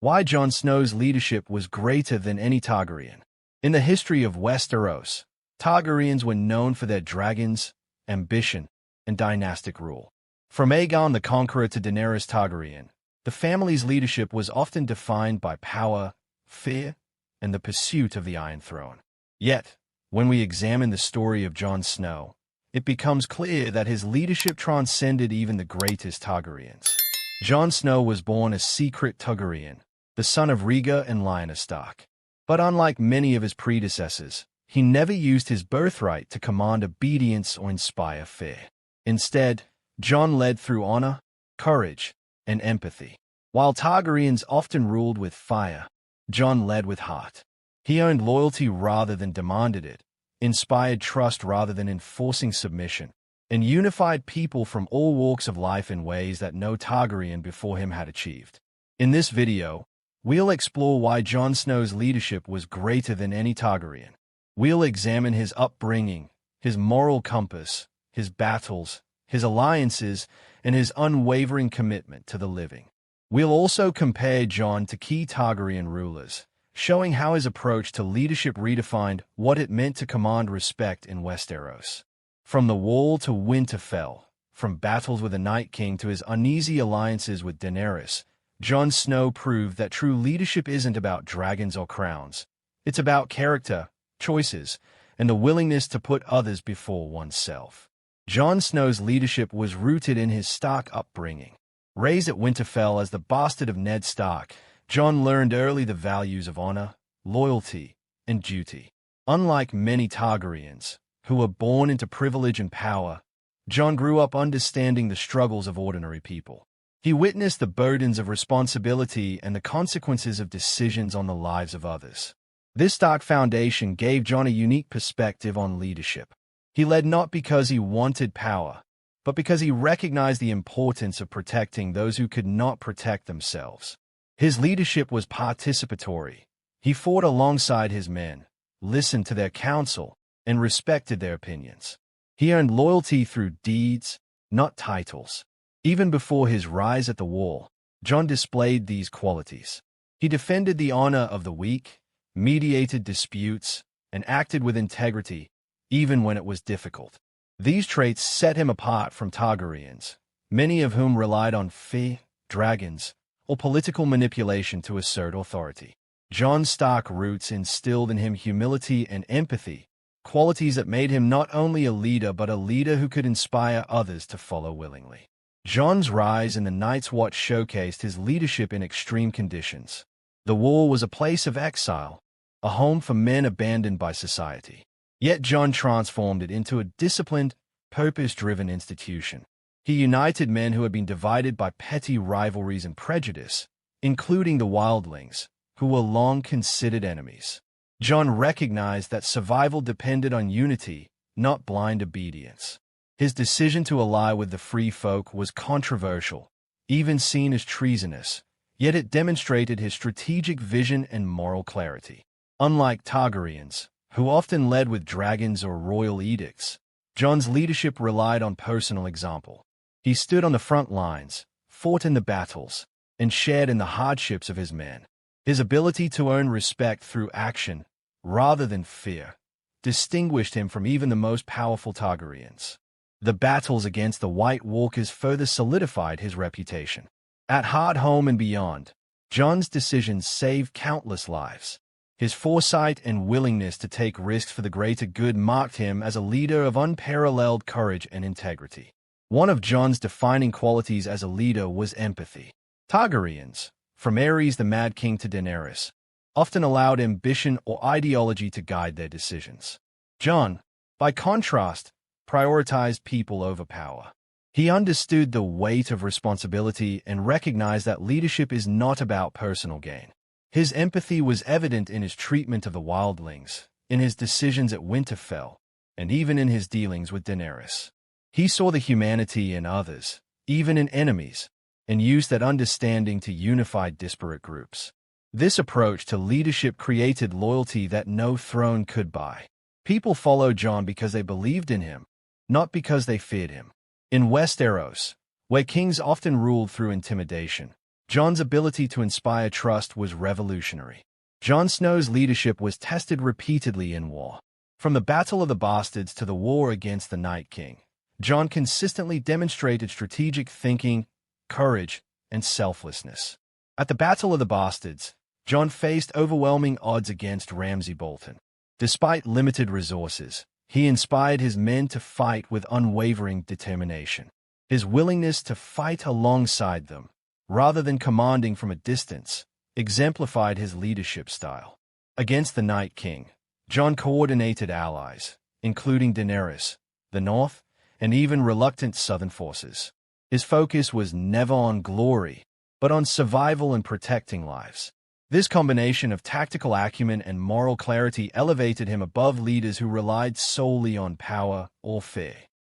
Why Jon Snow's leadership was greater than any Targaryen. In the history of Westeros, Targaryens were known for their dragons, ambition, and dynastic rule. From Aegon the Conqueror to Daenerys Targaryen, the family's leadership was often defined by power, fear, and the pursuit of the Iron Throne. Yet, when we examine the story of Jon Snow, it becomes clear that his leadership transcended even the greatest Targaryens. Jon Snow was born a secret Targaryen, the son of Rhaegar and Lyanna Stark. But unlike many of his predecessors, he never used his birthright to command obedience or inspire fear. Instead, Jon led through honor, courage, and empathy. While Targaryens often ruled with fire, Jon led with heart. He earned loyalty rather than demanded it, inspired trust rather than enforcing submission, and unified people from all walks of life in ways that no Targaryen before him had achieved. In this video, we'll explore why Jon Snow's leadership was greater than any Targaryen. We'll examine his upbringing, his moral compass, his battles, his alliances, and his unwavering commitment to the living. We'll also compare Jon to key Targaryen rulers, showing how his approach to leadership redefined what it meant to command respect in Westeros. From the Wall to Winterfell, from battles with the Night King to his uneasy alliances with Daenerys, Jon Snow proved that true leadership isn't about dragons or crowns. It's about character, choices, and the willingness to put others before oneself. Jon Snow's leadership was rooted in his Stark upbringing. Raised at Winterfell as the bastard of Ned Stark, Jon learned early the values of honor, loyalty, and duty. Unlike many Targaryens, who were born into privilege and power, Jon grew up understanding the struggles of ordinary people. He witnessed the burdens of responsibility and the consequences of decisions on the lives of others. This dark foundation gave Jon a unique perspective on leadership. He led not because he wanted power, but because he recognized the importance of protecting those who could not protect themselves. His leadership was participatory. He fought alongside his men, listened to their counsel, and respected their opinions. He earned loyalty through deeds, not titles. Even before his rise at the Wall, Jon displayed these qualities. He defended the honor of the weak, mediated disputes, and acted with integrity, even when it was difficult. These traits set him apart from Targaryens, many of whom relied on fear, dragons, or political manipulation to assert authority. Jon's Stark roots instilled in him humility and empathy, qualities that made him not only a leader but a leader who could inspire others to follow willingly. Jon's rise in the Night's Watch showcased his leadership in extreme conditions. The Wall was a place of exile, a home for men abandoned by society. Yet Jon transformed it into a disciplined, purpose-driven institution. He united men who had been divided by petty rivalries and prejudice, including the wildlings, who were long considered enemies. Jon recognized that survival depended on unity, not blind obedience. His decision to ally with the free folk was controversial, even seen as treasonous, yet it demonstrated his strategic vision and moral clarity. Unlike Targaryens, who often led with dragons or royal edicts, Jon's leadership relied on personal example. He stood on the front lines, fought in the battles, and shared in the hardships of his men. His ability to earn respect through action, rather than fear, distinguished him from even the most powerful Targaryens. The battles against the White Walkers further solidified his reputation. At Hardhome and beyond, Jon's decisions saved countless lives. His foresight and willingness to take risks for the greater good marked him as a leader of unparalleled courage and integrity. One of Jon's defining qualities as a leader was empathy. Targaryens, from Aerys the Mad King to Daenerys, often allowed ambition or ideology to guide their decisions. Jon, by contrast, prioritized people over power. He understood the weight of responsibility and recognized that leadership is not about personal gain. His empathy was evident in his treatment of the wildlings, in his decisions at Winterfell, and even in his dealings with Daenerys. He saw the humanity in others, even in enemies, and used that understanding to unify disparate groups. This approach to leadership created loyalty that no throne could buy. People followed Jon because they believed in him, not because they feared him. In Westeros, where kings often ruled through intimidation, Jon's ability to inspire trust was revolutionary. Jon Snow's leadership was tested repeatedly in war. From the Battle of the Bastards to the war against the Night King, Jon consistently demonstrated strategic thinking, courage, and selflessness. At the Battle of the Bastards, Jon faced overwhelming odds against Ramsay Bolton. Despite limited resources, he inspired his men to fight with unwavering determination. His willingness to fight alongside them, rather than commanding from a distance, exemplified his leadership style. Against the Night King, Jon coordinated allies, including Daenerys, the North, and even reluctant southern forces. His focus was never on glory, but on survival and protecting lives. This combination of tactical acumen and moral clarity elevated him above leaders who relied solely on power or fear.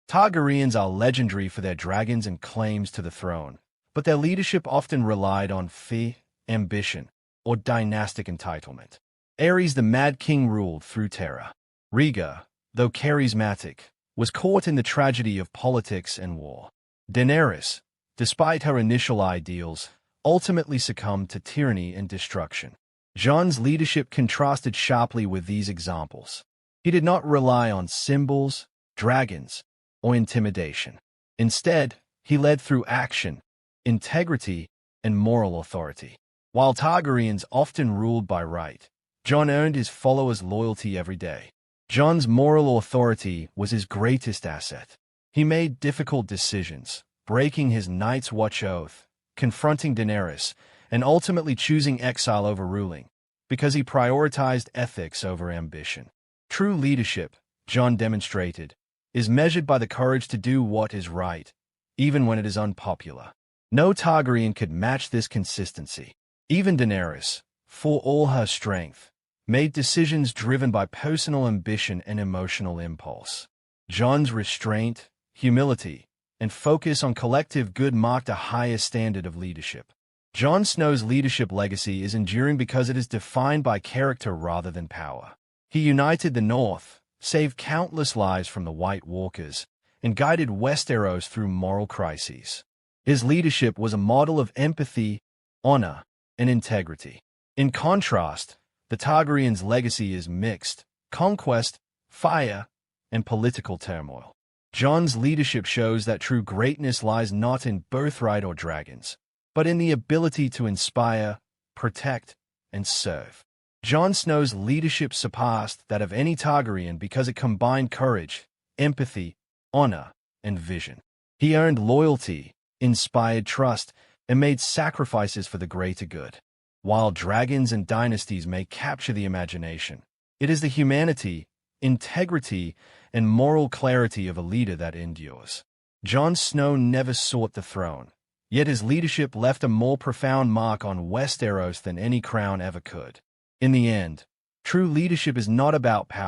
Targaryens are legendary for their dragons and claims to the throne, but their leadership often relied on fear, ambition, or dynastic entitlement. Aerys the Mad King ruled through terror. Rhaegar, though charismatic, was caught in the tragedy of politics and war. Daenerys, despite her initial ideals, ultimately succumbed to tyranny and destruction. Jon's leadership contrasted sharply with these examples. He did not rely on symbols, dragons, or intimidation. Instead, he led through action, integrity, and moral authority. While Targaryens often ruled by right, Jon earned his followers' loyalty every day. Jon's moral authority was his greatest asset. He made difficult decisions, breaking his Night's Watch oath, confronting Daenerys, and ultimately choosing exile over ruling, because he prioritized ethics over ambition. True leadership, Jon demonstrated, is measured by the courage to do what is right, even when it is unpopular. No Targaryen could match this consistency. Even Daenerys, for all her strength, made decisions driven by personal ambition and emotional impulse. Jon's restraint, humility, and focus on collective good marked a higher standard of leadership. Jon Snow's leadership legacy is enduring because it is defined by character rather than power. He united the North, saved countless lives from the White Walkers, and guided Westeros through moral crises. His leadership was a model of empathy, honor, and integrity. In contrast, the Targaryens' legacy is mixed: conquest, fire, and political turmoil. Jon's leadership shows that true greatness lies not in birthright or dragons, but in the ability to inspire, protect, and serve. Jon Snow's leadership surpassed that of any Targaryen because it combined courage, empathy, honor, and vision. He earned loyalty, inspired trust, and made sacrifices for the greater good. While dragons and dynasties may capture the imagination, it is the humanity, integrity, and moral clarity of a leader that endures. Jon Snow never sought the throne, yet his leadership left a more profound mark on Westeros than any crown ever could. In the end, true leadership is not about power.